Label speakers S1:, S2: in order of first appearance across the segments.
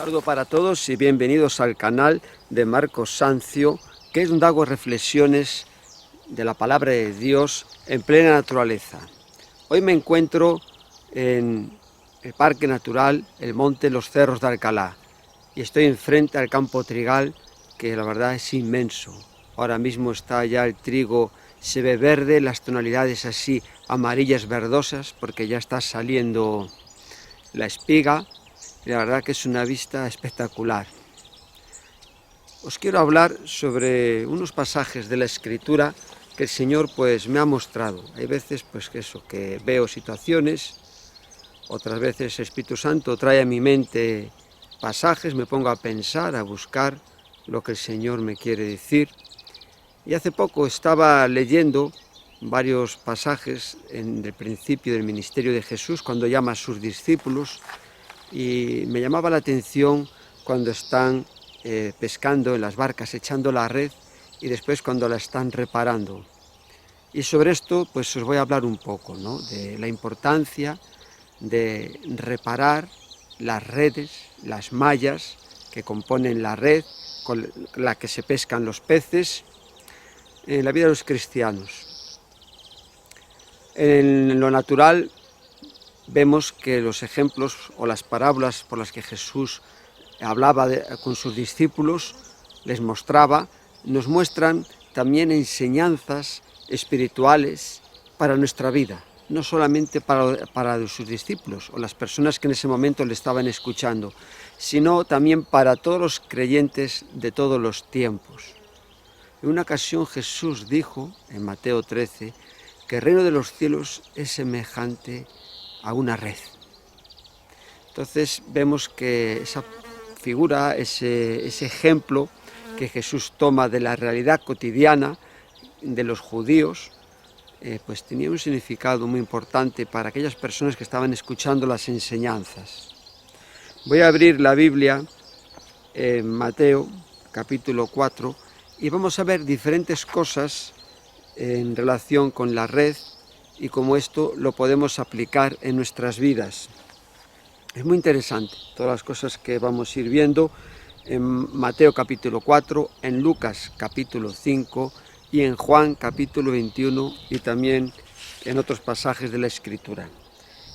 S1: Saludo para todos y bienvenidos al canal de Marcos Sancio, que es donde hago reflexiones de la palabra de Dios en plena naturaleza. Hoy me encuentro en el Parque Natural, el Monte Los Cerros de Alcalá, y estoy enfrente al campo trigal, que la verdad es inmenso. Ahora mismo está ya el trigo, se ve verde, las tonalidades así amarillas verdosas, porque ya está saliendo la espiga. Y la verdad que es una vista espectacular. Os quiero hablar sobre unos pasajes de la Escritura que el Señor pues me ha mostrado. Hay veces pues que veo situaciones, otras veces el Espíritu Santo trae a mi mente pasajes, me pongo a pensar, a buscar lo que el Señor me quiere decir. Y hace poco estaba leyendo varios pasajes en el principio del ministerio de Jesús, cuando llama a sus discípulos, y me llamaba la atención cuando están pescando en las barcas, echando la red, y después cuando la están reparando. Y sobre esto pues os voy a hablar un poco, ¿no?, de la importancia de reparar las redes, las mallas que componen la red con la que se pescan los peces en la vida de los cristianos. En lo natural vemos que los ejemplos o las parábolas por las que Jesús hablaba con sus discípulos, les mostraba, nos muestran también enseñanzas espirituales para nuestra vida, no solamente para sus discípulos o las personas que en ese momento le estaban escuchando, sino también para todos los creyentes de todos los tiempos. En una ocasión Jesús dijo, en Mateo 13, que el reino de los cielos es semejante a una red. Entonces vemos que esa figura, ese ejemplo que Jesús toma de la realidad cotidiana de los judíos, pues tenía un significado muy importante para aquellas personas que estaban escuchando las enseñanzas. Voy a abrir la Biblia en Mateo capítulo 4 y vamos a ver diferentes cosas en relación con la red y cómo esto lo podemos aplicar en nuestras vidas. Es muy interesante todas las cosas que vamos a ir viendo en Mateo capítulo 4, en Lucas capítulo 5 y en Juan capítulo 21 y también en otros pasajes de la Escritura.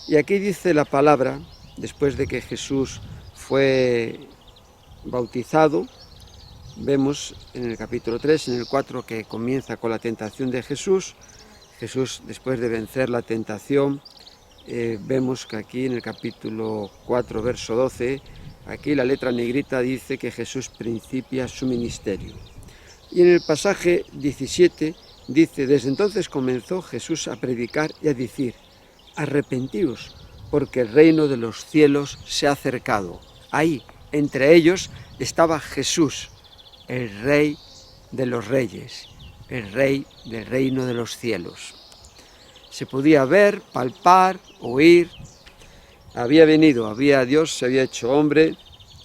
S1: Y aquí dice la palabra, después de que Jesús fue bautizado, vemos en el capítulo 3, en el 4, que comienza con la tentación de Jesús. Jesús, después de vencer la tentación, vemos que aquí en el capítulo 4, verso 12, aquí la letra negrita dice que Jesús principia su ministerio. Y en el pasaje 17 dice, desde entonces comenzó Jesús a predicar y a decir, arrepentíos, porque el reino de los cielos se ha acercado. Ahí, entre ellos, estaba Jesús, el Rey de los Reyes, el Rey del reino de los cielos. Se podía ver, palpar, oír. Dios se había hecho hombre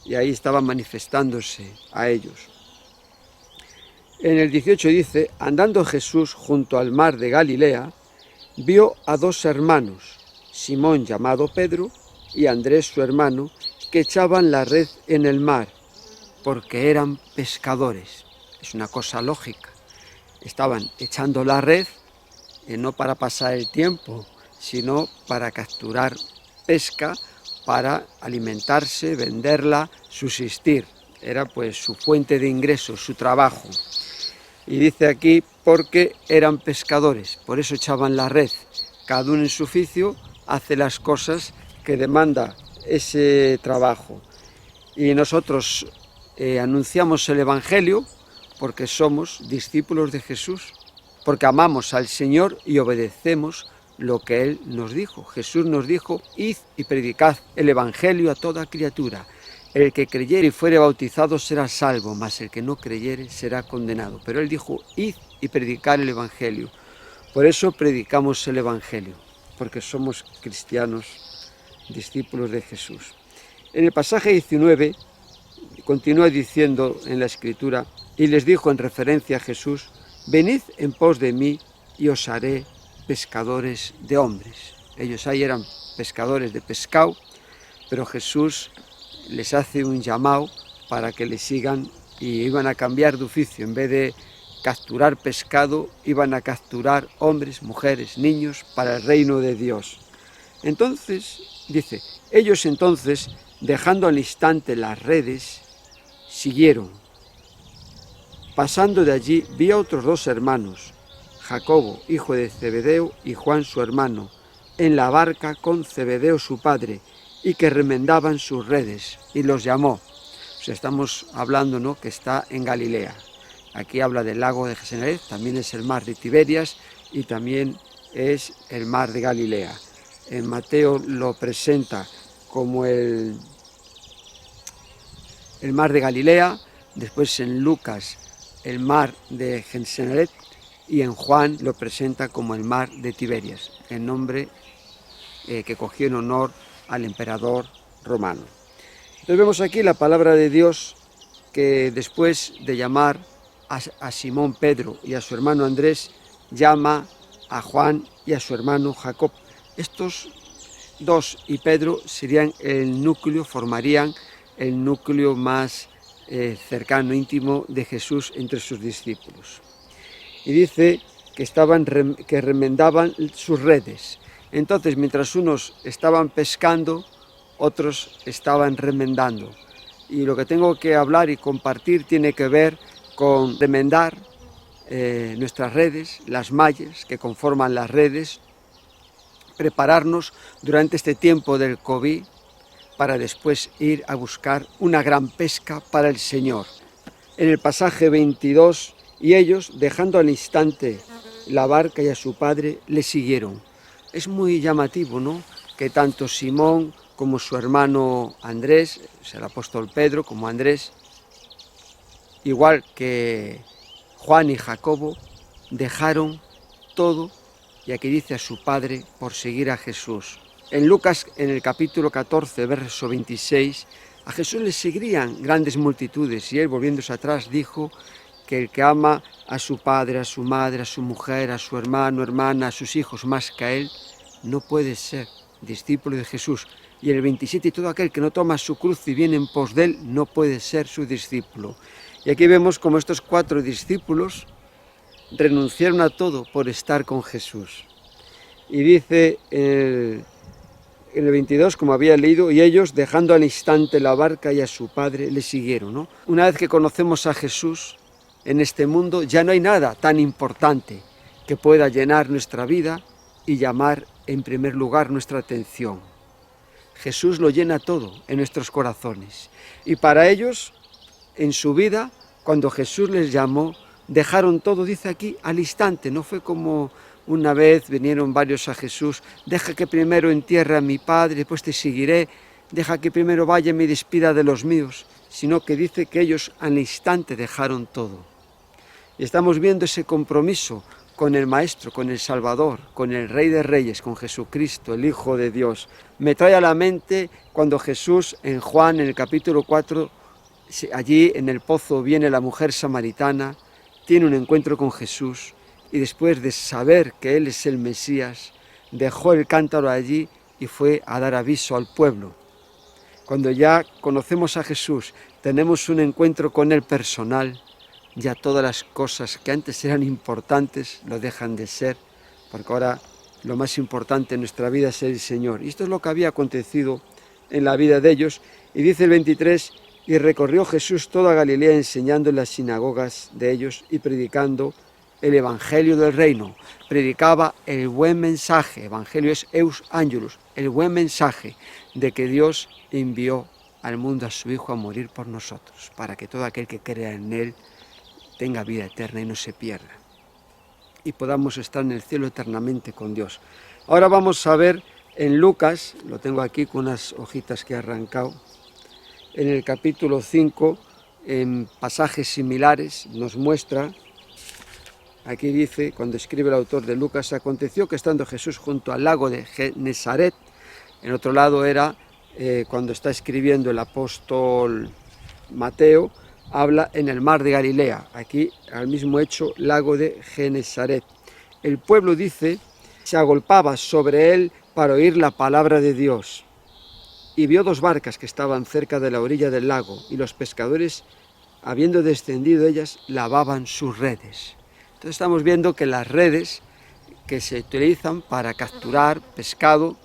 S1: y ahí estaba manifestándose a ellos. En el 18 dice, andando Jesús junto al mar de Galilea, vio a dos hermanos, Simón llamado Pedro y Andrés su hermano, que echaban la red en el mar, porque eran pescadores. Es una cosa lógica. Estaban echando la red, no para pasar el tiempo, sino para capturar pesca, para alimentarse, venderla, subsistir. Era pues su fuente de ingresos, su trabajo. Y dice aquí, porque eran pescadores, por eso echaban la red. Cada uno en su oficio hace las cosas que demanda ese trabajo. Y nosotros anunciamos el Evangelio porque somos discípulos de Jesús, porque amamos al Señor y obedecemos lo que Él nos dijo. Jesús nos dijo, id y predicad el Evangelio a toda criatura. El que creyere y fuere bautizado será salvo, mas el que no creyere será condenado. Pero Él dijo, id y predicar el Evangelio. Por eso predicamos el Evangelio, porque somos cristianos, discípulos de Jesús. En el pasaje 19, continúa diciendo en la Escritura, y les dijo en referencia a Jesús, venid en pos de mí y os haré pescadores de hombres. Ellos ahí eran pescadores de pescado, pero Jesús les hace un llamado para que le sigan y iban a cambiar de oficio. En vez de capturar pescado, iban a capturar hombres, mujeres, niños para el reino de Dios. Entonces, dice, ellos entonces, dejando al instante las redes, siguieron. Pasando de allí, vi a otros 2 hermanos, Jacobo, hijo de Zebedeo, y Juan su hermano, en la barca con Zebedeo su padre, y que remendaban sus redes, y los llamó. O sea, estamos hablando, ¿no?, que está en Galilea. Aquí habla del lago de Genesaret, también es el mar de Tiberias y también es el mar de Galilea. En Mateo lo presenta como el mar de Galilea, después en Lucas el mar de Genesaret y en Juan lo presenta como el mar de Tiberias, el nombre que cogió en honor al emperador romano. Entonces vemos aquí la palabra de Dios que después de llamar a Simón Pedro y a su hermano Andrés, llama a Juan y a su hermano Jacob. Estos 2 y Pedro serían el núcleo, formarían el núcleo más cercano, íntimo de Jesús entre sus discípulos. Y dice que remendaban sus redes. Entonces, mientras unos estaban pescando, otros estaban remendando. Y lo que tengo que hablar y compartir tiene que ver con remendar nuestras redes, las mallas que conforman las redes, prepararnos durante este tiempo del COVID para después ir a buscar una gran pesca para el Señor. En el pasaje 22, y ellos, dejando al instante la barca y a su padre, le siguieron. Es muy llamativo, ¿no?, que tanto Simón como su hermano Andrés, el apóstol Pedro, como Andrés, igual que Juan y Jacobo, dejaron todo, y aquí dice a su padre, por seguir a Jesús. En Lucas, en el capítulo 14, verso 26, a Jesús le seguirían grandes multitudes, y él, volviéndose atrás, dijo que el que ama a su padre, a su madre, a su mujer, a su hermano, hermana, a sus hijos más que a él, no puede ser discípulo de Jesús. Y en el 27, y todo aquel que no toma su cruz y viene en pos de él, no puede ser su discípulo. Y aquí vemos como estos 4 discípulos renunciaron a todo por estar con Jesús. Y dice en el 22, como había leído, y ellos, dejando al instante la barca y a su padre, le siguieron, ¿no? Una vez que conocemos a Jesús en este mundo, ya no hay nada tan importante que pueda llenar nuestra vida y llamar en primer lugar nuestra atención. Jesús lo llena todo en nuestros corazones. Y para ellos, en su vida, cuando Jesús les llamó, dejaron todo, dice aquí, al instante. No fue como una vez vinieron varios a Jesús, deja que primero entierre a mi padre, después te seguiré, deja que primero vaya y me despida de los míos, sino que dice que ellos al instante dejaron todo. Y estamos viendo ese compromiso con el Maestro, con el Salvador, con el Rey de Reyes, con Jesucristo, el Hijo de Dios. Me trae a la mente cuando Jesús en Juan, en el capítulo 4, allí en el pozo viene la mujer samaritana, tiene un encuentro con Jesús y después de saber que Él es el Mesías, dejó el cántaro allí y fue a dar aviso al pueblo. Cuando ya conocemos a Jesús, tenemos un encuentro con Él personal, ya todas las cosas que antes eran importantes lo dejan de ser, porque ahora lo más importante en nuestra vida es el Señor. Y esto es lo que había acontecido en la vida de ellos. Y dice el 23, y recorrió Jesús toda Galilea enseñando en las sinagogas de ellos y predicando el Evangelio del Reino. Predicaba el buen mensaje, Evangelio es Eus Angelus, el buen mensaje de que Dios envió al mundo a su Hijo a morir por nosotros, para que todo aquel que crea en Él tenga vida eterna y no se pierda, y podamos estar en el cielo eternamente con Dios. Ahora vamos a ver en Lucas, lo tengo aquí con unas hojitas que he arrancado, en el capítulo 5, en pasajes similares, nos muestra, aquí dice, cuando escribe el autor de Lucas, aconteció que estando Jesús junto al lago de Genesaret, en otro lado era cuando está escribiendo el apóstol Mateo, habla en el mar de Galilea, aquí al mismo hecho, lago de Genesaret. El pueblo, dice, se agolpaba sobre él para oír la palabra de Dios. y vio 2 barcas que estaban cerca de la orilla del lago, y los pescadores, habiendo descendido ellas, lavaban sus redes. Entonces estamos viendo que las redes que se utilizan para capturar pescado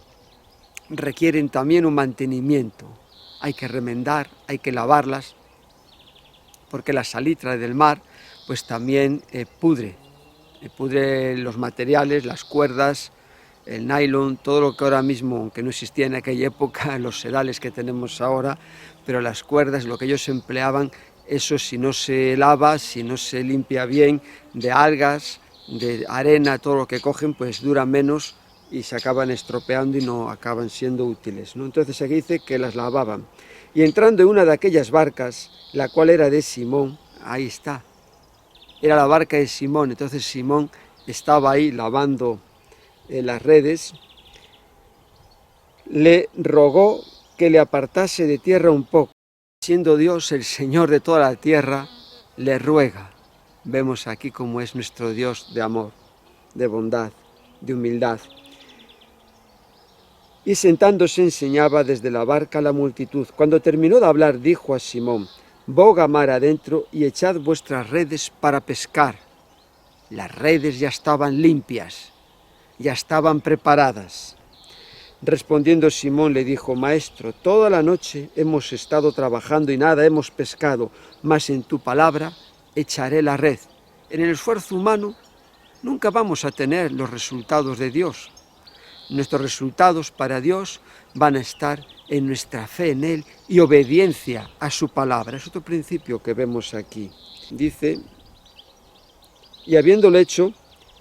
S1: requieren también un mantenimiento. Hay que remendar, hay que lavarlas, porque la salitre del mar pues también pudre los materiales, las cuerdas, el nylon, todo lo que ahora mismo, aunque no existía en aquella época, los sedales que tenemos ahora, pero las cuerdas, lo que ellos empleaban, eso si no se lava, si no se limpia bien, de algas, de arena, todo lo que cogen, pues dura menos y se acaban estropeando y no acaban siendo útiles, ¿no? Entonces aquí dice que las lavaban. Y entrando en una de aquellas barcas, la cual era de Simón, ahí está, era la barca de Simón, entonces Simón estaba ahí lavando las redes, le rogó que le apartase de tierra un poco. Siendo Dios el Señor de toda la tierra, le ruega. Vemos aquí cómo es nuestro Dios de amor, de bondad, de humildad. Y sentándose enseñaba desde la barca a la multitud. Cuando terminó de hablar, dijo a Simón: boga mar adentro y echad vuestras redes para pescar. Las redes ya estaban limpias, ya estaban preparadas. Respondiendo Simón le dijo: Maestro, toda la noche hemos estado trabajando y nada hemos pescado, mas en tu palabra echaré la red. En el esfuerzo humano nunca vamos a tener los resultados de Dios. Nuestros resultados para Dios van a estar en nuestra fe en Él y obediencia a su palabra. Es otro principio que vemos aquí. Dice: y habiéndolo hecho,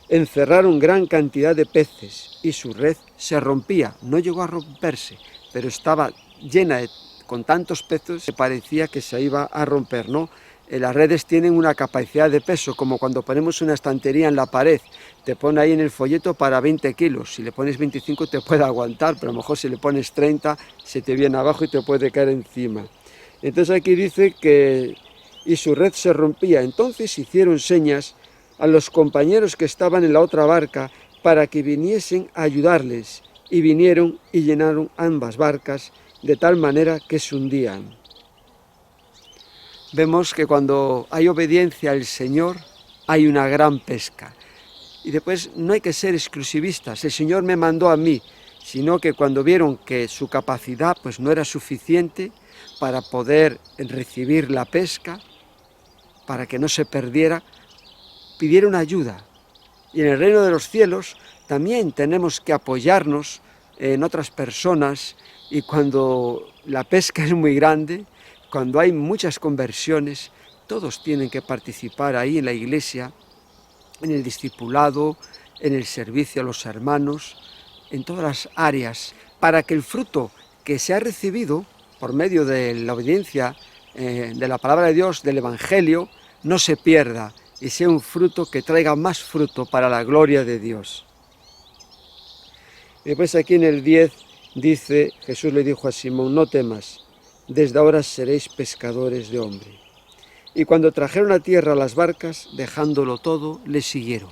S1: encerraron gran cantidad de peces y su red se rompía. No llegó a romperse, pero estaba llena con tantos peces que parecía que se iba a romper, ¿no? Las redes tienen una capacidad de peso, como cuando ponemos una estantería en la pared. Te pone ahí en el folleto para 20 kilos. Si le pones 25 te puede aguantar, pero a lo mejor si le pones 30 se te viene abajo y te puede caer encima. Entonces aquí dice que y su red se rompía. Entonces hicieron señas a los compañeros que estaban en la otra barca para que viniesen a ayudarles, y vinieron y llenaron ambas barcas de tal manera que se hundían. Vemos que cuando hay obediencia al Señor hay una gran pesca. Y después no hay que ser exclusivistas, el Señor me mandó a mí, sino que cuando vieron que su capacidad pues no era suficiente para poder recibir la pesca, para que no se perdiera, pidieron ayuda. Y en el reino de los cielos también tenemos que apoyarnos en otras personas, y cuando la pesca es muy grande, cuando hay muchas conversiones, todos tienen que participar ahí en la iglesia, en el discipulado, en el servicio a los hermanos, en todas las áreas, para que el fruto que se ha recibido por medio de la obediencia de la palabra de Dios, del Evangelio, no se pierda y sea un fruto que traiga más fruto para la gloria de Dios. Y después aquí en el 10 dice, Jesús le dijo a Simón: no temas, desde ahora seréis pescadores de hombre. Y cuando trajeron a tierra las barcas, dejándolo todo, le siguieron.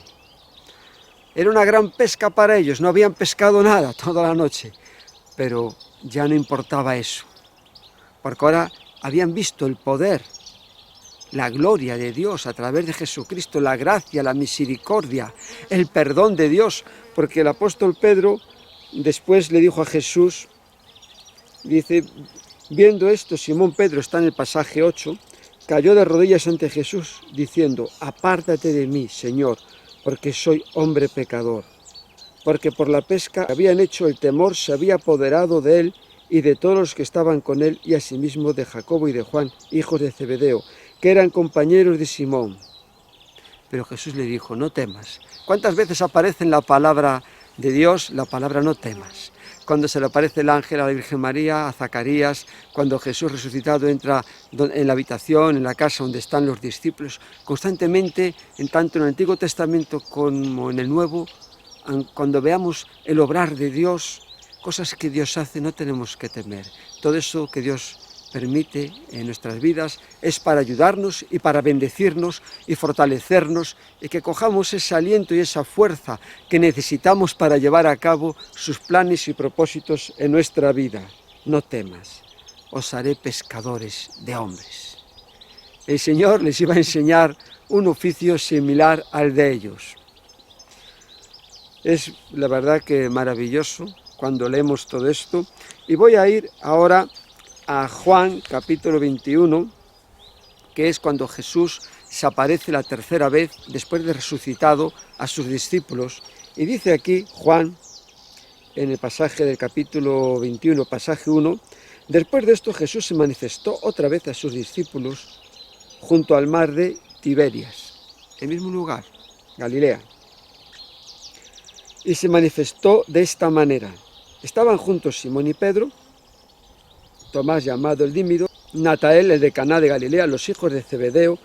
S1: Era una gran pesca para ellos, no habían pescado nada toda la noche, pero ya no importaba eso, porque ahora habían visto el poder, la gloria de Dios a través de Jesucristo, la gracia, la misericordia, el perdón de Dios, porque el apóstol Pedro después le dijo a Jesús, dice, viendo esto, Simón Pedro, está en el pasaje 8, cayó de rodillas ante Jesús, diciendo: apártate de mí, Señor, porque soy hombre pecador. Porque por la pesca que habían hecho, el temor se había apoderado de él y de todos los que estaban con él, y asimismo de Jacobo y de Juan, hijos de Zebedeo, que eran compañeros de Simón. Pero Jesús le dijo: no temas. ¿Cuántas veces aparece en la palabra de Dios la palabra no temas? Cuando se le aparece el ángel a la Virgen María, a Zacarías, cuando Jesús resucitado entra en la habitación, en la casa donde están los discípulos, constantemente, en tanto en el Antiguo Testamento como en el Nuevo, cuando veamos el obrar de Dios, cosas que Dios hace, no tenemos que temer. Todo eso que Dios permite en nuestras vidas es para ayudarnos y para bendecirnos y fortalecernos, y que cojamos ese aliento y esa fuerza que necesitamos para llevar a cabo sus planes y propósitos en nuestra vida. no temas, os haré pescadores de hombres. El Señor les iba a enseñar un oficio similar al de ellos. Es la verdad que maravilloso cuando leemos todo esto. Y voy a ir ahora a Juan capítulo 21, que es cuando Jesús se aparece la tercera vez después de resucitado a sus discípulos. Y dice aquí Juan, en el pasaje del capítulo 21, pasaje 1, después de esto Jesús se manifestó otra vez a sus discípulos junto al mar de Tiberias, el mismo lugar, Galilea. Y se manifestó de esta manera. Estaban juntos Simón y Pedro, Tomás llamado el Dímido, Natael, el de Caná de Galilea, los hijos de Zebedeo,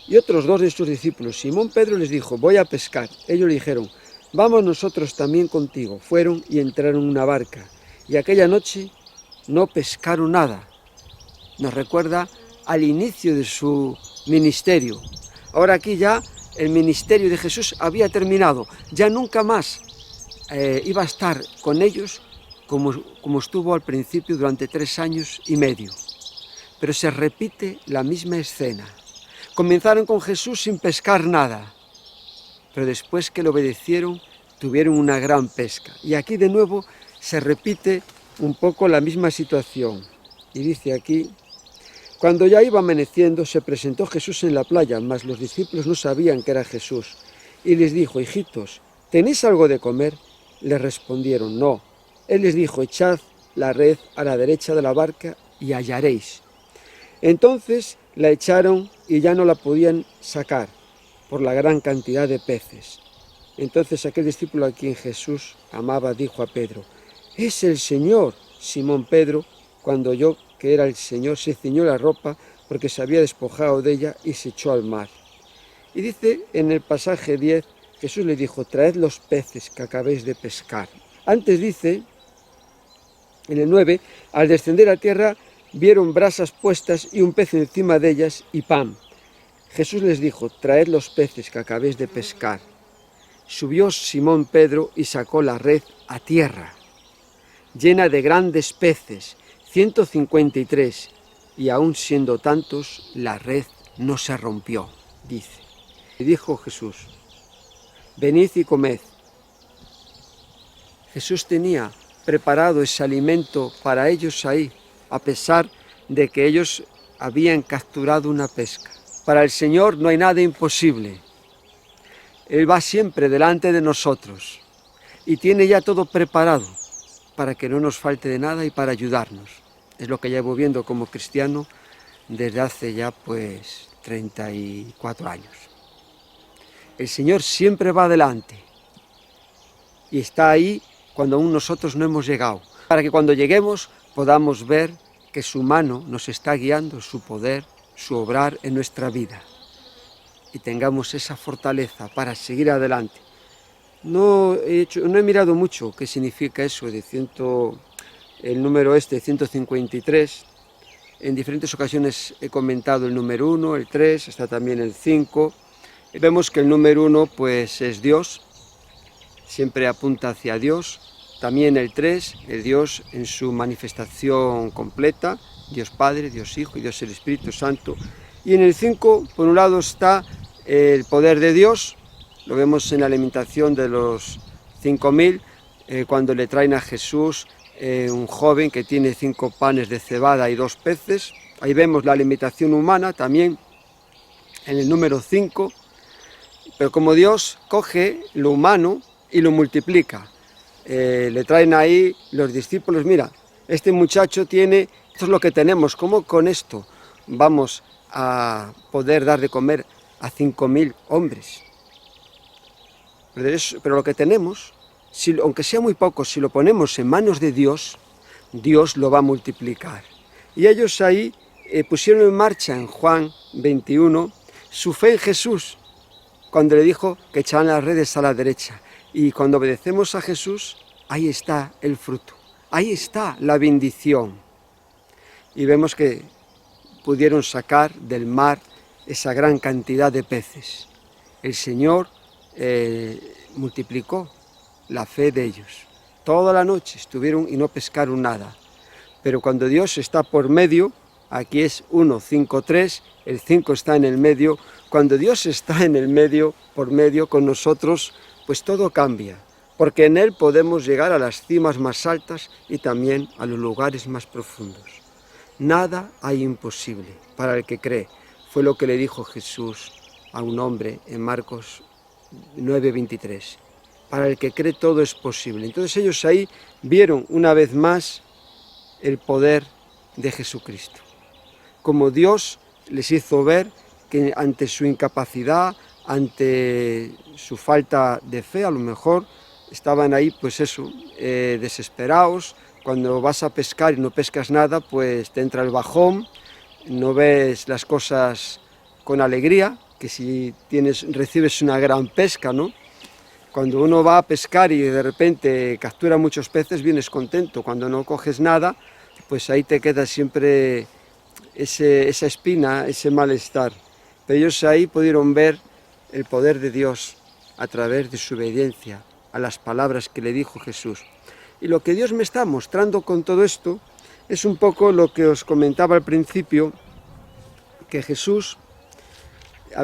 S1: y otros dos de sus discípulos. Simón Pedro les dijo, voy a pescar. Ellos le dijeron, vamos nosotros también contigo. Fueron y entraron en una barca. Y aquella noche no pescaron nada. Nos recuerda al inicio de su ministerio. Ahora aquí ya el ministerio de Jesús había terminado. Ya nunca más iba a estar con ellos como estuvo al principio durante 3 años y medio. Pero se repite la misma escena. Comenzaron con Jesús sin pescar nada, pero después que le obedecieron, tuvieron una gran pesca. Y aquí de nuevo se repite un poco la misma situación. Y dice aquí, cuando ya iba amaneciendo, se presentó Jesús en la playa, mas los discípulos no sabían que era Jesús. Y les dijo, hijitos, ¿tenéis algo de comer? Les respondieron, no. Él les dijo, echad la red a la derecha de la barca y hallaréis. Entonces la echaron y ya no la podían sacar por la gran cantidad de peces. Entonces aquel discípulo a quien Jesús amaba dijo a Pedro, es el Señor. Simón Pedro, cuando oyó que era el Señor, se ciñó la ropa porque se había despojado de ella y se echó al mar. Y dice en el pasaje 10, Jesús le dijo, traed los peces que acabéis de pescar. Antes dice, en el 9, al descender a tierra, vieron brasas puestas y un pez encima de ellas y pan. Jesús les dijo, traed los peces que acabéis de pescar. Subió Simón Pedro y sacó la red a tierra, llena de grandes peces, 153, y aun siendo tantos, la red no se rompió, dice. Y dijo Jesús, venid y comed. Jesús tenía preparado ese alimento para ellos ahí, a pesar de que ellos habían capturado una pesca. Para el Señor no hay nada imposible. Él va siempre delante de nosotros y tiene ya todo preparado para que no nos falte de nada y para ayudarnos. Es lo que llevo viendo como cristiano desde hace ya 34 años. El Señor siempre va adelante y está ahí cuando aún nosotros no hemos llegado, para que cuando lleguemos podamos ver que su mano nos está guiando, su poder, su obrar en nuestra vida. Y tengamos esa fortaleza para seguir adelante. No he mirado mucho qué significa eso de el número 153. En diferentes ocasiones he comentado el número 1, el 3, está también el 5. Vemos que el número 1 pues es Dios, siempre apunta hacia Dios. También el 3, el Dios en su manifestación completa, Dios Padre, Dios Hijo y Dios el Espíritu Santo. Y en el 5, por un lado está el poder de Dios, lo vemos en la alimentación de los 5.000, cuando le traen a Jesús un joven que tiene 5 panes de cebada y 2 peces. Ahí vemos la alimentación humana también en el número 5, pero como Dios coge lo humano y lo multiplica. Le traen ahí los discípulos, mira, este muchacho tiene, esto es lo que tenemos, ¿cómo con esto vamos a poder dar de comer a 5.000 hombres? Pero lo que tenemos, aunque sea muy poco, si lo ponemos en manos de Dios, Dios lo va a multiplicar. Y ellos ahí pusieron en marcha en Juan 21 su fe en Jesús, cuando le dijo que echaban las redes a la derecha. Y cuando obedecemos a Jesús, ahí está el fruto, ahí está la bendición. Y vemos que pudieron sacar del mar esa gran cantidad de peces. El Señor multiplicó la fe de ellos. Toda la noche estuvieron y no pescaron nada. pero cuando Dios está por medio, aquí es 1, 5, 3, el 5 está en el medio, cuando Dios está en el medio, por medio con nosotros, pues todo cambia, porque en Él podemos llegar a las cimas más altas y también a los lugares más profundos. Nada hay imposible para el que cree, fue lo que le dijo Jesús a un hombre en Marcos 9:23. Para el que cree todo es posible. Entonces ellos ahí vieron una vez más el poder de Jesucristo. Como Dios les hizo ver que ante su incapacidad, ante su falta de fe, a lo mejor estaban ahí, pues eso, desesperados. Cuando vas a pescar y no pescas nada, pues te entra el bajón, no ves las cosas con alegría, que si recibes una gran pesca, ¿no? Cuando uno va a pescar y de repente captura muchos peces, vienes contento. Cuando no coges nada, pues ahí te queda siempre esa espina, ese malestar. Pero ellos ahí pudieron ver el poder de Dios a través de su obediencia a las palabras que le dijo Jesús. Y lo que Dios me está mostrando con todo esto es un poco lo que os comentaba al principio, que Jesús,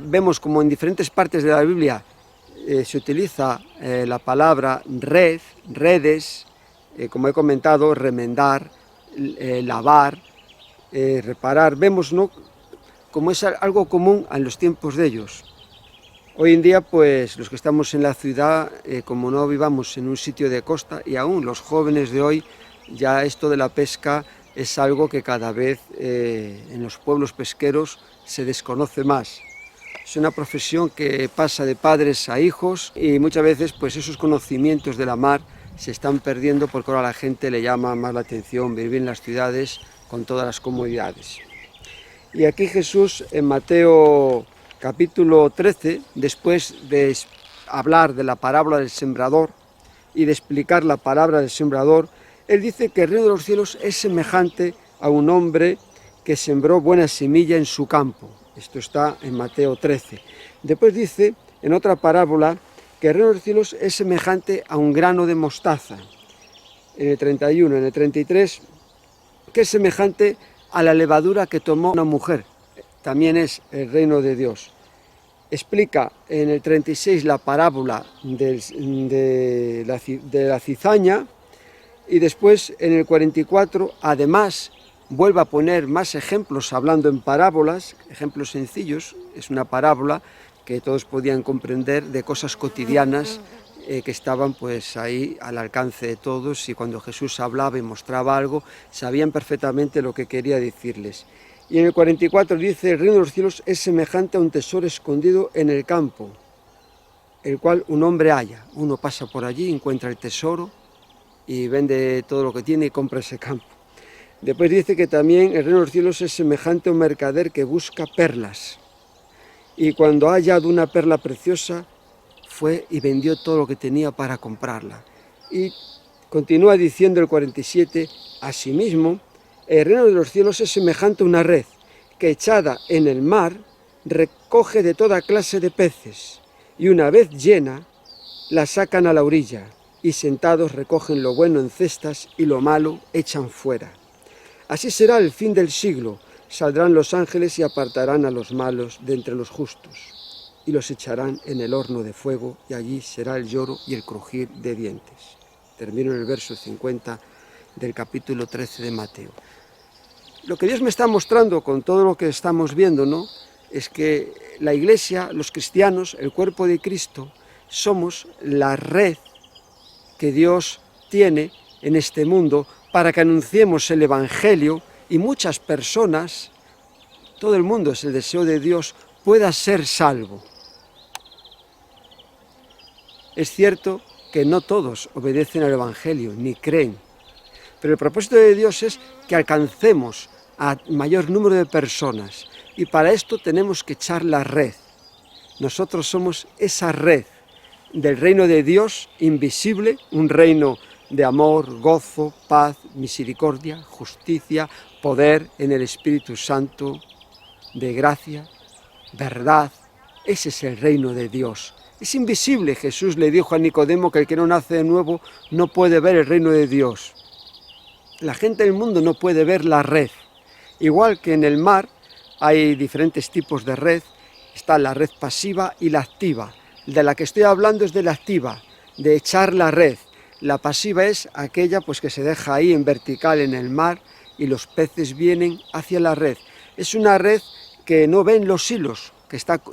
S1: vemos como en diferentes partes de la Biblia se utiliza la palabra redes, como he comentado, remendar, lavar, reparar. Vemos, ¿no?, como es algo común en los tiempos de ellos. Hoy en día, pues los que estamos en la ciudad, como no vivamos en un sitio de costa, y aún los jóvenes de hoy, ya esto de la pesca es algo que cada vez en los pueblos pesqueros se desconoce más. Es una profesión que pasa de padres a hijos y muchas veces pues esos conocimientos de la mar se están perdiendo porque ahora a la gente le llama más la atención vivir en las ciudades con todas las comodidades. Y aquí Jesús en Mateo capítulo 13, después de hablar de la parábola del sembrador y de explicar la palabra del sembrador, Él dice que el reino de los cielos es semejante a un hombre que sembró buena semilla en su campo. Esto está en Mateo 13. Después dice, en otra parábola, que el reino de los cielos es semejante a un grano de mostaza. En el 31, en el 33, que es semejante a la levadura que tomó una mujer. También es el reino de Dios. Explica en el 36 la parábola de la cizaña y después en el 44, además, vuelve a poner más ejemplos hablando en parábolas, ejemplos sencillos. Es una parábola que todos podían comprender de cosas cotidianas que estaban pues ahí al alcance de todos, y cuando Jesús hablaba y mostraba algo, sabían perfectamente lo que quería decirles. Y en el 44 dice, el reino de los cielos es semejante a un tesoro escondido en el campo, el cual un hombre halla. Uno pasa por allí, encuentra el tesoro y vende todo lo que tiene y compra ese campo. Después dice que también el reino de los cielos es semejante a un mercader que busca perlas. Y cuando ha hallado una perla preciosa, fue y vendió todo lo que tenía para comprarla. Y continúa diciendo el 47, asimismo, el reino de los cielos es semejante a una red que echada en el mar recoge de toda clase de peces, y una vez llena, la sacan a la orilla, y sentados recogen lo bueno en cestas y lo malo echan fuera. Así será el fin del siglo, saldrán los ángeles y apartarán a los malos de entre los justos, y los echarán en el horno de fuego, y allí será el lloro y el crujir de dientes. Termino en el verso 50 del capítulo 13 de Mateo. Lo que Dios me está mostrando con todo lo que estamos viendo, ¿no?, es que la Iglesia, los cristianos, el cuerpo de Cristo, somos la red que Dios tiene en este mundo para que anunciemos el Evangelio y muchas personas, todo el mundo es el deseo de Dios, pueda ser salvo. Es cierto que no todos obedecen al Evangelio ni creen, pero el propósito de Dios es que alcancemos a mayor número de personas, y para esto tenemos que echar la red. Nosotros somos esa red del reino de Dios invisible, un reino de amor, gozo, paz, misericordia, justicia, poder en el Espíritu Santo, de gracia, verdad. Ese es el reino de Dios. Es invisible. Jesús le dijo a Nicodemo que el que no nace de nuevo no puede ver el reino de Dios. La gente del mundo no puede ver la red. Igual que en el mar hay diferentes tipos de red, está la red pasiva y la activa. De la que estoy hablando es de la activa, de echar la red. La pasiva es aquella pues que se deja ahí en vertical en el mar y los peces vienen hacia la red. Es una red que no ven los hilos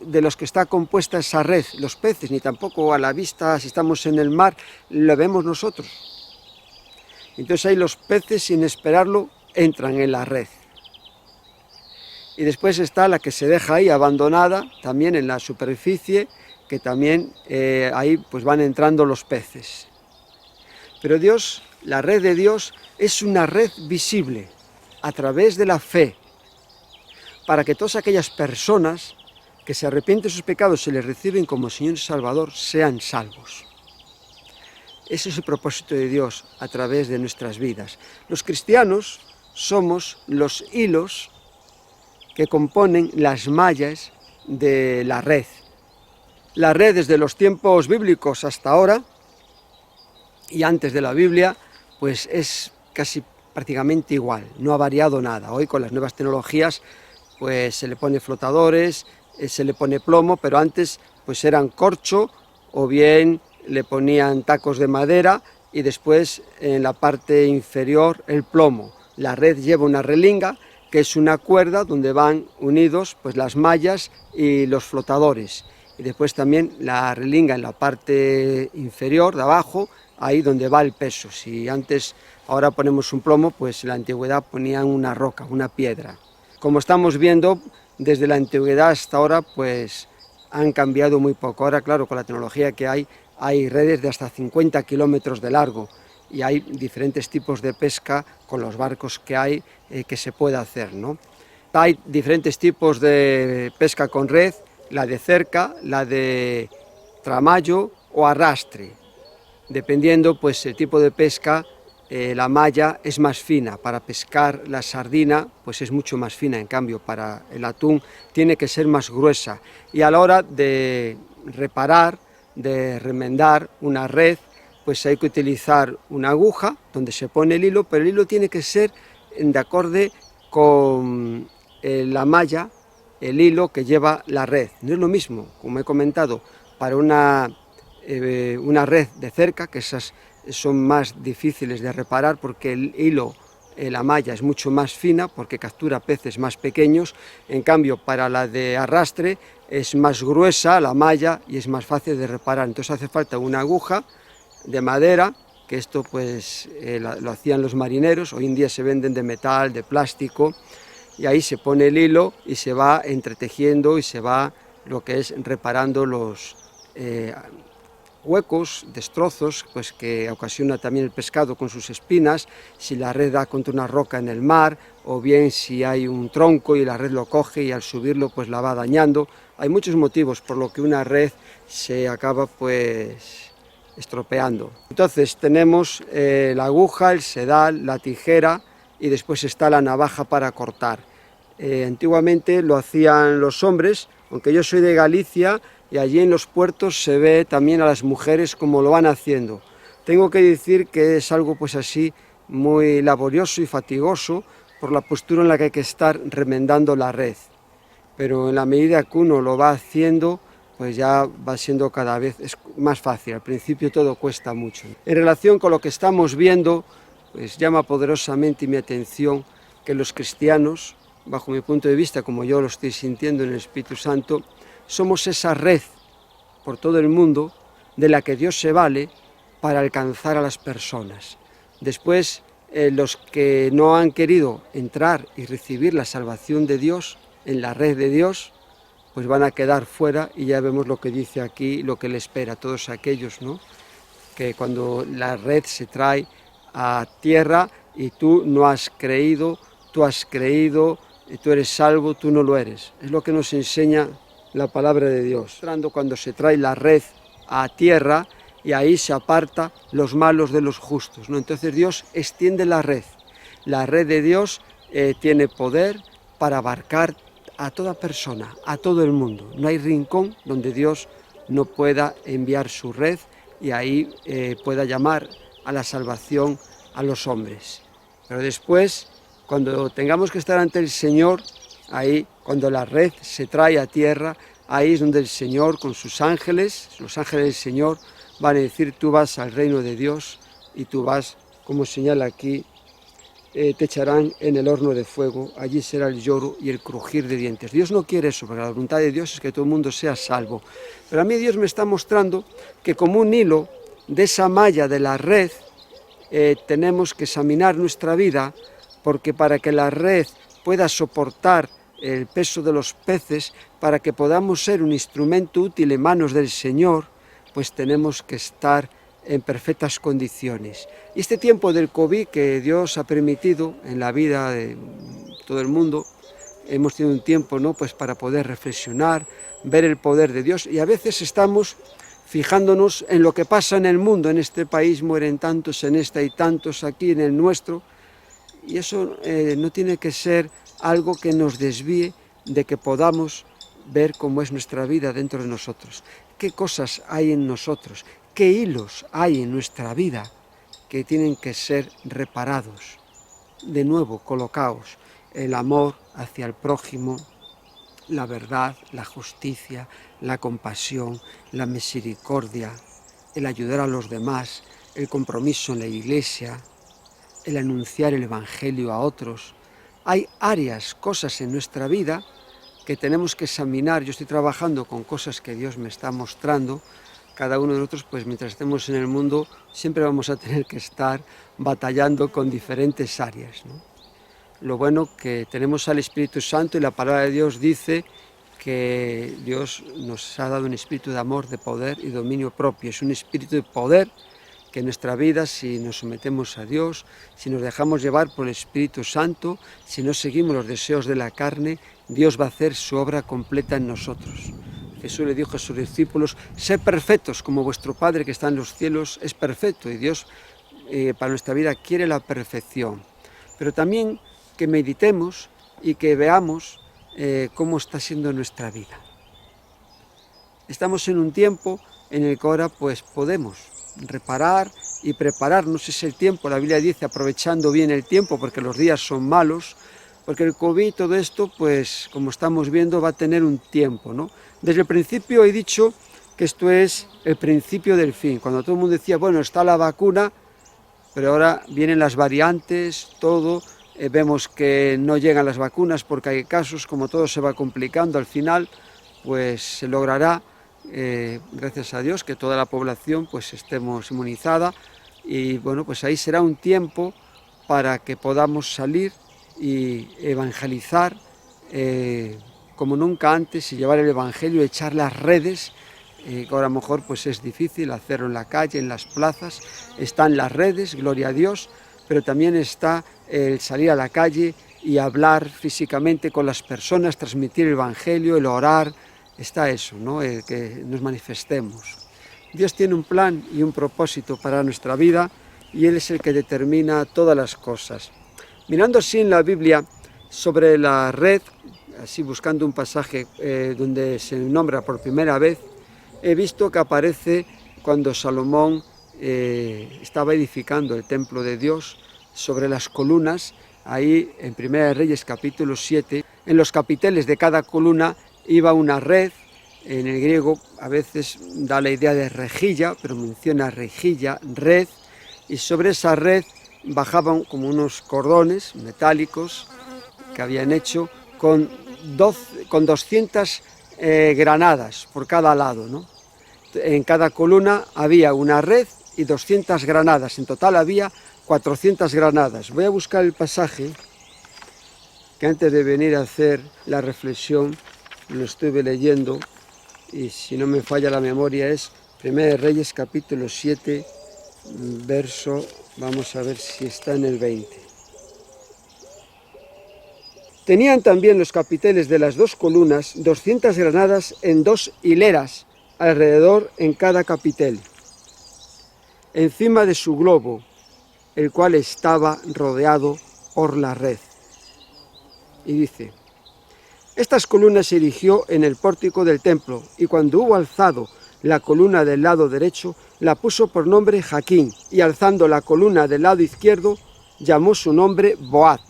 S1: de los que está compuesta esa red, los peces, ni tampoco a la vista, si estamos en el mar, lo vemos nosotros. Entonces ahí los peces, sin esperarlo, entran en la red. Y después está la que se deja ahí abandonada, también en la superficie, que también ahí pues van entrando los peces. Pero Dios, la red de Dios, es una red visible, a través de la fe, para que todas aquellas personas que se arrepienten de sus pecados y se les reciben como Señor y Salvador, sean salvos. Ese es el propósito de Dios a través de nuestras vidas. Los cristianos somos los hilos que componen las mallas de la red. La red desde los tiempos bíblicos hasta ahora y antes de la Biblia, pues es casi prácticamente igual, no ha variado nada. Hoy con las nuevas tecnologías pues se le pone flotadores, se le pone plomo, pero antes pues eran corcho o bien le ponían tacos de madera y después en la parte inferior el plomo. La red lleva una relinga, que es una cuerda donde van unidos pues las mallas y los flotadores. Y después también la relinga en la parte inferior de abajo, ahí donde va el peso. Si antes, ahora ponemos un plomo, pues en la antigüedad ponían una roca, una piedra. Como estamos viendo, desde la antigüedad hasta ahora, pues han cambiado muy poco. Ahora, claro, con la tecnología que hay redes de hasta 50 kilómetros de largo y hay diferentes tipos de pesca con los barcos que hay que se puede hacer, ¿no? Hay diferentes tipos de pesca con red, la de cerca, la de tramallo o arrastre. Dependiendo pues el tipo de pesca, la malla es más fina. Para pescar la sardina pues es mucho más fina, en cambio para el atún tiene que ser más gruesa. Y a la hora de reparar, de remendar una red, pues hay que utilizar una aguja donde se pone el hilo, pero el hilo tiene que ser de acorde con la malla, el hilo que lleva la red. No es lo mismo, como he comentado, para una red de cerca, que esas son más difíciles de reparar porque el hilo, la malla es mucho más fina porque captura peces más pequeños. En cambio, para la de arrastre es más gruesa la malla y es más fácil de reparar. Entonces hace falta una aguja de madera, que esto pues lo hacían los marineros. Hoy en día se venden de metal, de plástico, y ahí se pone el hilo y se va entretejiendo y se va lo que es reparando los huecos, destrozos, pues que ocasiona también el pescado con sus espinas, si la red da contra una roca en el mar, o bien si hay un tronco y la red lo coge y al subirlo pues la va dañando. Hay muchos motivos por lo que una red se acaba pues estropeando. Entonces tenemos la aguja, el sedal, la tijera y después está la navaja para cortar. Antiguamente lo hacían los hombres, aunque yo soy de Galicia, y allí en los puertos se ve también a las mujeres como lo van haciendo. Tengo que decir que es algo pues así muy laborioso y fatigoso por la postura en la que hay que estar remendando la red. Pero en la medida que uno lo va haciendo, pues ya va siendo cada vez más fácil. Al principio todo cuesta mucho. En relación con lo que estamos viendo, pues llama poderosamente mi atención que los cristianos, bajo mi punto de vista, como yo lo estoy sintiendo en el Espíritu Santo, somos esa red por todo el mundo de la que Dios se vale para alcanzar a las personas. Después, los que no han querido entrar y recibir la salvación de Dios en la red de Dios, pues van a quedar fuera y ya vemos lo que dice aquí, lo que le espera a todos aquellos, ¿no? Que cuando la red se trae a tierra y tú no has creído, tú has creído, tú eres salvo, tú no lo eres. Es lo que nos enseña la palabra de Dios. Cuando se trae la red a tierra y ahí se aparta los malos de los justos, ¿no? Entonces Dios extiende la red. La red de Dios tiene poder para abarcar a toda persona, a todo el mundo. No hay rincón donde Dios no pueda enviar su red y ahí pueda llamar a la salvación a los hombres. Pero después, cuando tengamos que estar ante el Señor, ahí, cuando la red se trae a tierra, ahí es donde el Señor con sus ángeles, los ángeles del Señor, van a decir, tú vas al reino de Dios y tú vas, como señala aquí, te echarán en el horno de fuego, allí será el lloro y el crujir de dientes. Dios no quiere eso, porque la voluntad de Dios es que todo el mundo sea salvo. Pero a mí Dios me está mostrando que como un hilo de esa malla de la red, tenemos que examinar nuestra vida, porque para que la red pueda soportar el peso de los peces, para que podamos ser un instrumento útil en manos del Señor, pues tenemos que estar en perfectas condiciones. Y este tiempo del COVID que Dios ha permitido en la vida de todo el mundo, hemos tenido un tiempo, ¿no?, pues para poder reflexionar, ver el poder de Dios, y a veces estamos fijándonos en lo que pasa en el mundo. En este país mueren tantos, en este hay tantos, aquí en el nuestro, y eso no tiene que ser algo que nos desvíe de que podamos ver cómo es nuestra vida dentro de nosotros, qué cosas hay en nosotros, qué hilos hay en nuestra vida que tienen que ser reparados, de nuevo colocados, el amor hacia el prójimo, la verdad, la justicia, la compasión, la misericordia, el ayudar a los demás, el compromiso en la iglesia, el anunciar el Evangelio a otros. Hay áreas, cosas en nuestra vida que tenemos que examinar. Yo estoy trabajando con cosas que Dios me está mostrando. Cada uno de nosotros, pues mientras estemos en el mundo, siempre vamos a tener que estar batallando con diferentes áreas, ¿no? Lo bueno que tenemos al Espíritu Santo, y la palabra de Dios dice que Dios nos ha dado un espíritu de amor, de poder y dominio propio. Es un espíritu de poder que en nuestra vida, si nos sometemos a Dios, si nos dejamos llevar por el Espíritu Santo, si no seguimos los deseos de la carne, Dios va a hacer su obra completa en nosotros. Jesús le dijo a sus discípulos, sed perfectos como vuestro Padre que está en los cielos es perfecto. Y Dios para nuestra vida quiere la perfección. Pero también que meditemos y que veamos cómo está siendo nuestra vida. Estamos en un tiempo en el que ahora pues podemos reparar y prepararnos. Es el tiempo, la Biblia dice, aprovechando bien el tiempo, porque los días son malos, porque el COVID, todo esto, pues como estamos viendo, va a tener un tiempo, ¿no? Desde el principio he dicho que esto es el principio del fin. Cuando todo el mundo decía, bueno, está la vacuna, pero ahora vienen las variantes, todo, vemos que no llegan las vacunas porque hay casos, como todo se va complicando, al final pues se logrará, gracias a Dios, que toda la población pues estemos inmunizada, y bueno, pues ahí será un tiempo para que podamos salir y evangelizar como nunca antes, y llevar el Evangelio, echar las redes, que ahora a lo mejor pues es difícil hacerlo en la calle, en las plazas. Están las redes, gloria a Dios, pero también está el salir a la calle y hablar físicamente con las personas, transmitir el Evangelio, el orar, está eso, ¿no?, el que nos manifestemos. Dios tiene un plan y un propósito para nuestra vida, y Él es el que determina todas las cosas. Mirando así en la Biblia sobre la red, así buscando un pasaje donde se nombra por primera vez, he visto que aparece cuando Salomón estaba edificando el templo de Dios, sobre las columnas, ahí en Primera de Reyes capítulo 7, en los capiteles de cada columna iba una red. En el griego a veces da la idea de rejilla, pero menciona rejilla, red, y sobre esa red bajaban como unos cordones metálicos que habían hecho con 200 granadas por cada lado, ¿no? En cada columna había una red y 200 granadas, en total había 400 granadas. Voy a buscar el pasaje, que antes de venir a hacer la reflexión lo estuve leyendo, y si no me falla la memoria es Primera de Reyes capítulo 7, verso, vamos a ver si está en el 20. Tenían también los capiteles de las dos columnas 200 granadas en 2 hileras, alrededor en cada capitel, encima de su globo, el cual estaba rodeado por la red. Y dice, estas columnas se erigió en el pórtico del templo, y cuando hubo alzado la columna del lado derecho, la puso por nombre Jaquín, y alzando la columna del lado izquierdo, llamó su nombre Boaz,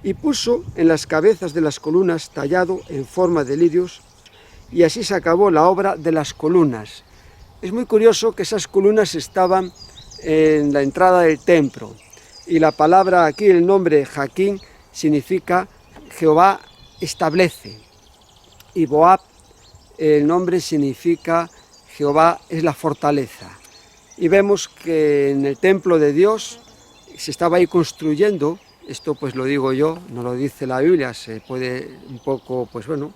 S1: y puso en las cabezas de las columnas tallado en forma de lirios, y así se acabó la obra de las columnas. Es muy curioso que esas columnas estaban en la entrada del templo, y la palabra aquí, el nombre Jaquín, significa Jehová establece, y Boaz, el nombre significa Jehová es la fortaleza. Y vemos que en el templo de Dios se estaba ahí construyendo, esto pues lo digo yo, no lo dice la Biblia, se puede un poco, pues bueno,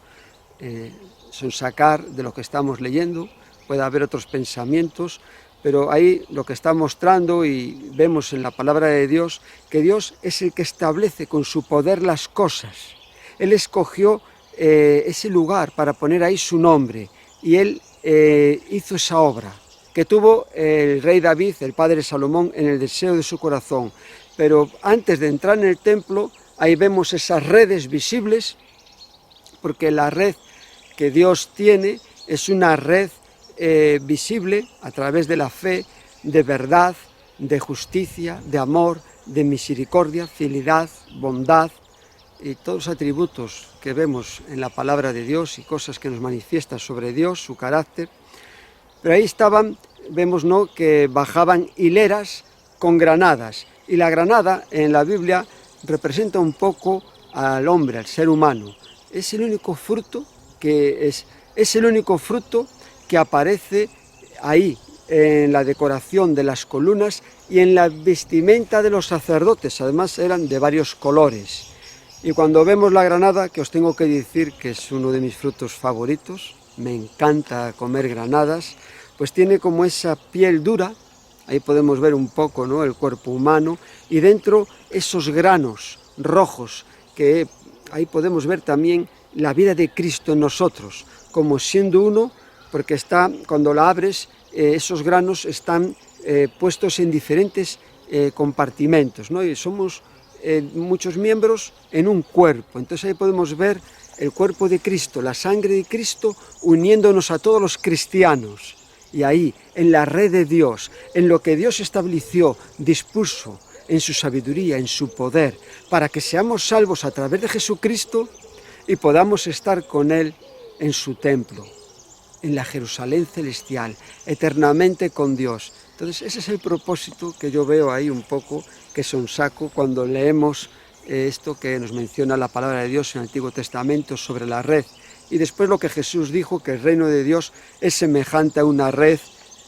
S1: sonsacar de lo que estamos leyendo, puede haber otros pensamientos, pero ahí lo que está mostrando y vemos en la palabra de Dios, que Dios es el que establece con su poder las cosas. Él escogió ese lugar para poner ahí su nombre, y Él hizo esa obra que tuvo el rey David, el padre Salomón, en el deseo de su corazón. Pero antes de entrar en el templo, ahí vemos esas redes visibles, porque la red que Dios tiene es una red visible a través de la fe, de verdad, de justicia, de amor, de misericordia, fidelidad, bondad, y todos los atributos que vemos en la palabra de Dios y cosas que nos manifiestan sobre Dios, su carácter. Pero ahí estaban, vemos, ¿no?, que bajaban hileras con granadas, y la granada en la Biblia representa un poco al hombre, al ser humano. Es el único fruto es el único fruto que aparece ahí en la decoración de las columnas y en la vestimenta de los sacerdotes. Además eran de varios colores. Y cuando vemos la granada, que os tengo que decir que es uno de mis frutos favoritos, me encanta comer granadas, pues tiene como esa piel dura, ahí podemos ver un poco, ¿no?, el cuerpo humano, y dentro esos granos rojos, que ahí podemos ver también la vida de Cristo en nosotros, como siendo uno, porque está, cuando la abres, esos granos están puestos en diferentes compartimentos, ¿no?, y somos muchos miembros en un cuerpo. Entonces ahí podemos ver el cuerpo de Cristo, la sangre de Cristo uniéndonos a todos los cristianos. Y ahí, en la red de Dios, en lo que Dios estableció, dispuso en su sabiduría, en su poder, para que seamos salvos a través de Jesucristo y podamos estar con Él en su templo, en la Jerusalén celestial, eternamente con Dios. Entonces ese es el propósito que yo veo ahí un poco, que sonsaco cuando leemos esto que nos menciona la palabra de Dios en el Antiguo Testamento sobre la red. Y después lo que Jesús dijo, que el reino de Dios es semejante a una red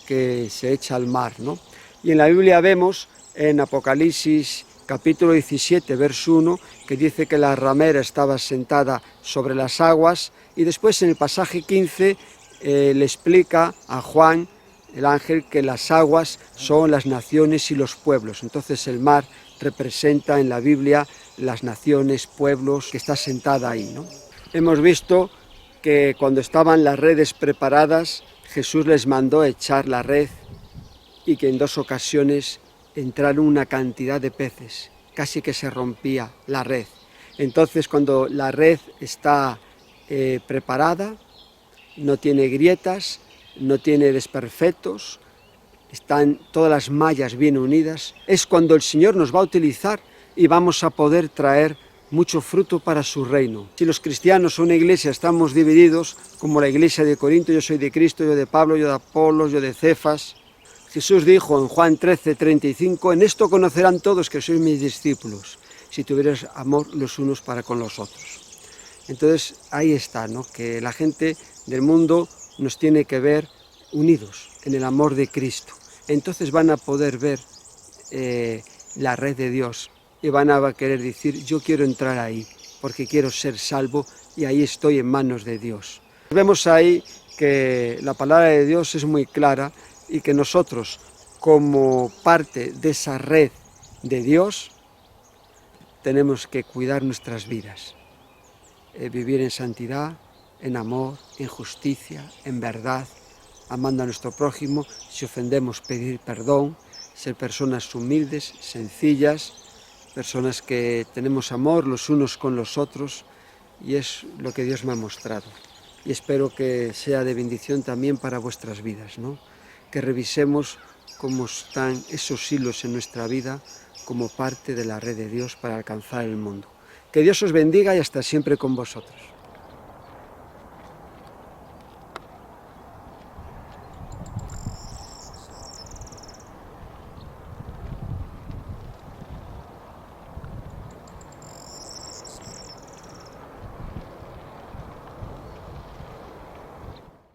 S1: que se echa al mar, ¿no? Y en la Biblia vemos en Apocalipsis capítulo 17, verso 1, que dice que la ramera estaba sentada sobre las aguas, y después en el pasaje 15 le explica a Juan, el ángel, que las aguas son las naciones y los pueblos. Entonces el mar representa en la Biblia las naciones, pueblos, que está sentada ahí, ¿no? Hemos visto que cuando estaban las redes preparadas, Jesús les mandó echar la red, y que en 2 ocasiones entraron una cantidad de peces, casi que se rompía la red. Entonces cuando la red está preparada, no tiene grietas, no tiene desperfectos, están todas las mallas bien unidas, es cuando el Señor nos va a utilizar y vamos a poder traer mucho fruto para su reino. Si los cristianos son una iglesia, estamos divididos, como la iglesia de Corinto, yo soy de Cristo, yo de Pablo, yo de Apolos, yo de Cefas. Jesús dijo en Juan 13:35, en esto conocerán todos que sois mis discípulos, si tuvierais amor los unos para con los otros. Entonces ahí está, ¿no?, que la gente del mundo nos tiene que ver unidos en el amor de Cristo. Entonces van a poder ver la red de Dios y van a querer decir, yo quiero entrar ahí porque quiero ser salvo y ahí estoy en manos de Dios. Vemos ahí que la palabra de Dios es muy clara y que nosotros, como parte de esa red de Dios, tenemos que cuidar nuestras vidas, vivir en santidad, en amor, en justicia, en verdad, amando a nuestro prójimo, si ofendemos pedir perdón, ser personas humildes, sencillas, personas que tenemos amor los unos con los otros, y es lo que Dios me ha mostrado. Y espero que sea de bendición también para vuestras vidas, ¿no? Que revisemos cómo están esos hilos en nuestra vida, como parte de la red de Dios para alcanzar el mundo. Que Dios os bendiga y hasta siempre con vosotros.